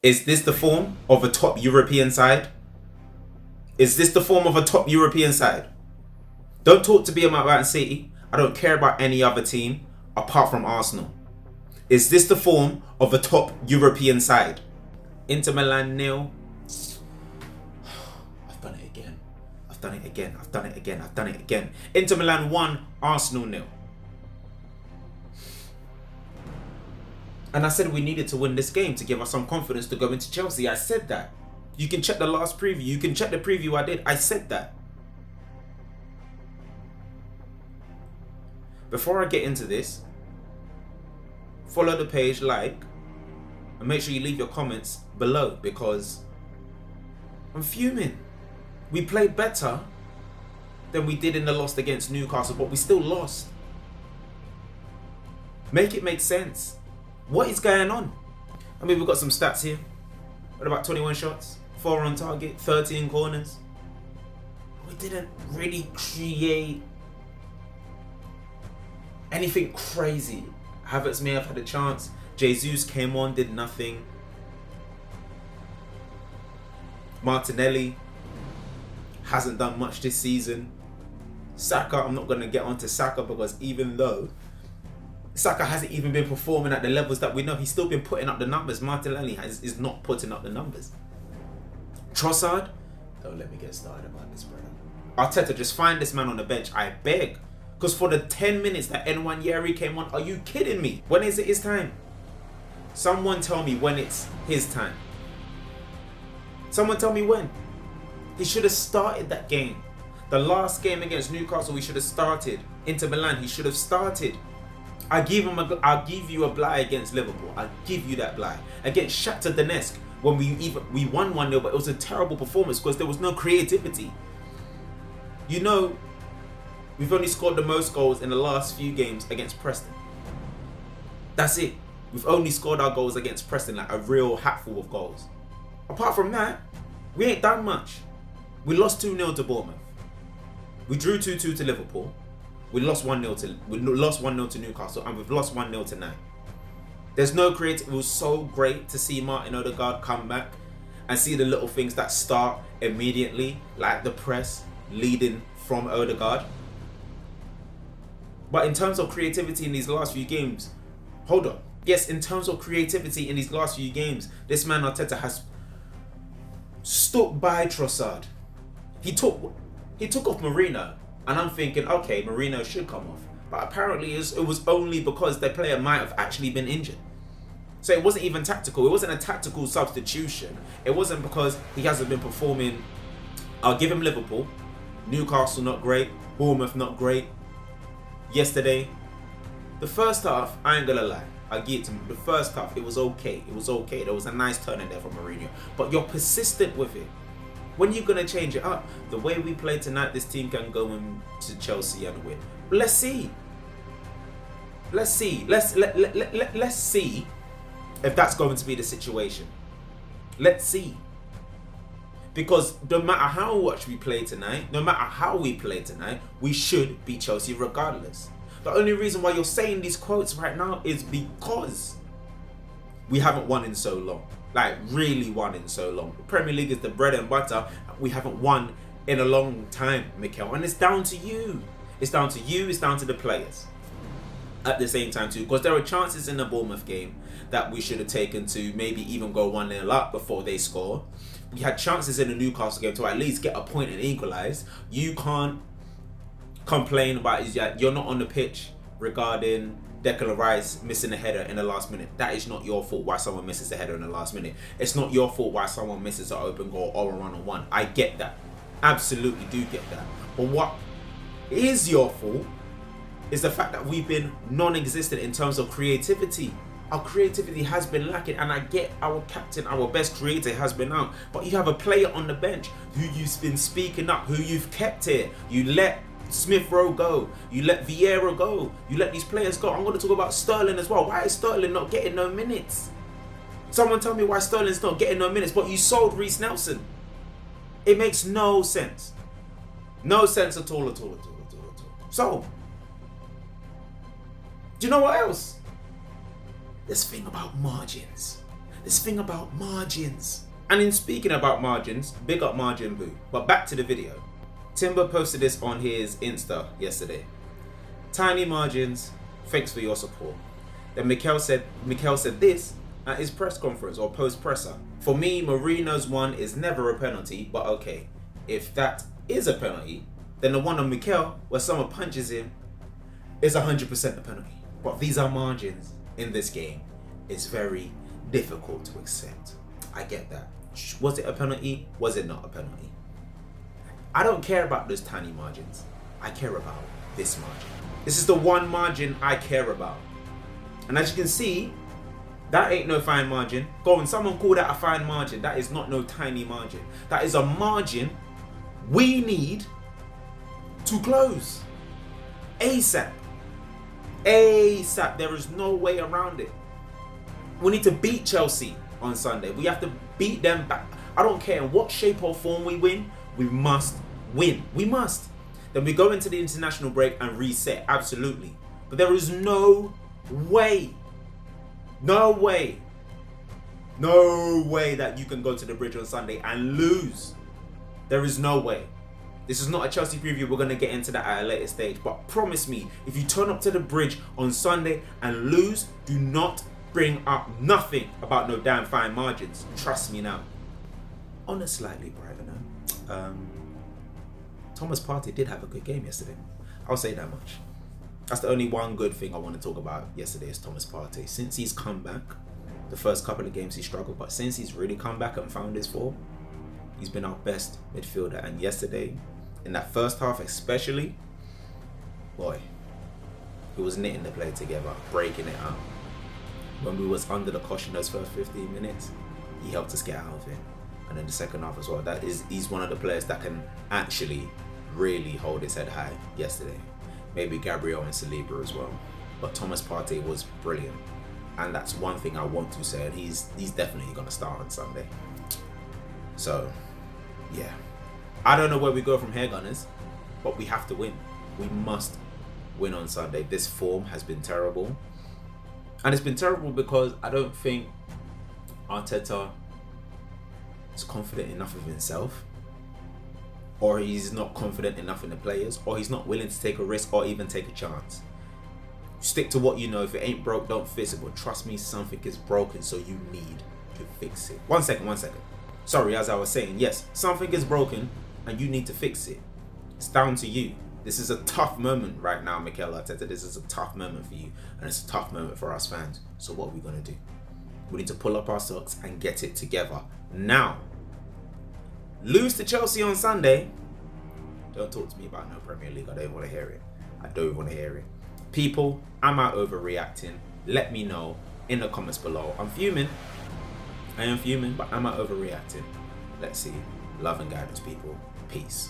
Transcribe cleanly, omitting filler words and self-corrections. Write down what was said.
Is this the form of a top European side? Is this the form of a top European side? Don't talk to me about Man City. I don't care about any other team apart from Arsenal. Is this the form of a top European side? Inter Milan 0. I've done it again. I've done it again. I've done it again. I've done it again. Inter Milan 1, Arsenal 0. And I said we needed to win this game to give us some confidence to go into Chelsea. I said that. You can check the last preview. You can check the preview I did. I said that. Before I get into this, follow the page, like, and make sure you leave your comments below because I'm fuming. We played better than we did in the loss against Newcastle, but we still lost. Make it make sense. What is going on? I mean, we've got some stats here. What about 21 shots, 4 on target, 13 corners? We didn't really create anything crazy. Havertz may have had a chance. Jesus came on, did nothing. Martinelli hasn't done much this season. Saka, I'm not going to get onto Saka because even though Saka hasn't even been performing at the levels that we know, he's still been putting up the numbers. Martinelli is not putting up the numbers. Trossard, don't let me get started about this, brother. Arteta, just find this man on the bench, I beg. Because for the 10 minutes that Nwaneri came on, are you kidding me? When is it his time? Someone tell me when it's his time. Someone tell me when. He should have started that game. The last game against Newcastle, he should have started. Inter Milan, he should have started. I'll give you a blie against Liverpool. I'll give you that blie. Against Shakhtar Donetsk, when we won 1-0, but it was a terrible performance because there was no creativity. You know, we've only scored the most goals in the last few games against Preston. That's it. We've only scored our goals against Preston, like a real hatful of goals. Apart from that, we ain't done much. We lost 2-0 to Bournemouth. We drew 2-2 to Liverpool. We lost 1-0 to Newcastle, and we've lost 1-0 tonight. There's no creative. It was so great to see Martin Odegaard come back and see the little things that start immediately, like the press leading from Odegaard. But in terms of creativity in these last few games, hold on. Yes, in terms of creativity in these last few games, this man Arteta has stuck by Trossard. He took off Marino, and I'm thinking, okay, Marino should come off. But apparently it was only because the player might have actually been injured. So it wasn't even tactical. It wasn't a tactical substitution. It wasn't because he hasn't been performing. I'll give him Liverpool. Newcastle not great. Bournemouth not great. Yesterday, the first half, I ain't gonna lie, I give it to him. The first half, it was okay. It was okay. There was a nice turn in there from Mourinho. But you're persistent with it. When are you gonna change it up? The way we play tonight, this team can go into Chelsea and win. Let's see. Let's see. Let's see if that's going to be the situation. Let's see. Because no matter how much we play tonight, we should beat Chelsea regardless. The only reason why you're saying these quotes right now is because we haven't won in so long. Like, really won in so long. The Premier League is the bread and butter. We haven't won in a long time, Mikel. And it's down to you. It's down to you. It's down to the players. At the same time too, because there are chances in the Bournemouth game that we should have taken to maybe even go 1-0 up before they score. We had chances in the Newcastle game to at least get a point and equalise. You can't complain about you're not on the pitch regarding Declan Rice missing a header in the last minute. That is not your fault why someone misses a header in the last minute. It's not your fault why someone misses an open goal or a run-on-one. I get that. Absolutely do get that. But what is your fault is the fact that we've been non-existent in terms of creativity. Our creativity has been lacking, and I get our captain, our best creator has been out. But you have a player on the bench who you've been speaking up, who you've kept here. You let Smith Rowe go. You let Vieira go. You let these players go. I'm going to talk about Sterling as well. Why is Sterling not getting no minutes? Someone tell me why Sterling's not getting no minutes, but you sold Reece Nelson. It makes no sense. No sense at all. So, do you know what else? This thing about margins. This thing about margins. And in speaking about margins, big up Margin Boo. But back to the video. Timber posted this on his Insta yesterday. Tiny margins, thanks for your support. Then Mikel said this at his press conference or post presser. For me, Mourinho's one is never a penalty, but okay, if that is a penalty, then the one on Mikel where someone punches him is 100% a penalty. But these are margins in this game. It's very difficult to accept. I get that. Was it a penalty? Was it not a penalty? I don't care about those tiny margins. I care about this margin. This is the one margin I care about. And as you can see, that ain't no fine margin. Go on, someone call that a fine margin. That is not no tiny margin. That is a margin we need to close. ASAP. ASAP. There is no way around it. We need to beat Chelsea on Sunday. We have to beat them back. I don't care in what shape or form we win. We must win. We must. Then we go into the international break and reset. Absolutely. But there is no way. No way that you can go to the bridge on Sunday and lose. There is no way. This is not a Chelsea preview. We're going to get into that at a later stage. But promise me, if you turn up to the bridge on Sunday and lose, do not bring up nothing about no damn fine margins. Trust me now. On a slightly brighter note, Thomas Partey did have a good game yesterday. I'll say that much. That's the only one good thing I want to talk about yesterday is Thomas Partey. Since he's come back, the first couple of games he struggled, but since he's really come back and found his form, he's been our best midfielder. And yesterday, in that first half especially, boy, he was knitting the play together, breaking it up. When we was under the caution those first 15 minutes, he helped us get out of it. And then the second half as well. He's one of the players that can actually really hold his head high yesterday. Maybe Gabriel and Saliba as well. But Thomas Partey was brilliant. And that's one thing I want to say. And he's definitely going to start on Sunday. So, yeah. I don't know where we go from here, Gunners. But we have to win. We must win on Sunday. This form has been terrible. And it's been terrible because I don't think Arteta is confident enough of himself, or he's not confident enough in the players, or he's not willing to take a risk or even take a chance. Stick to what you know. If it ain't broke, don't fix it. But trust me, something is broken, so you need to fix it. One second. Sorry, as I was saying, yes, something is broken and you need to fix it. It's down to you. This is a tough moment right now, Mikel Arteta. This is a tough moment for you, and it's a tough moment for us fans. So what are we going to do? We need to pull up our socks and get it together. Now, lose to Chelsea on Sunday. Don't talk to me about no Premier League. I don't want to hear it. I don't want to hear it. People, am I overreacting? Let me know in the comments below. I'm fuming. I am fuming, but am I overreacting? Let's see. Love and guidance, people. Peace.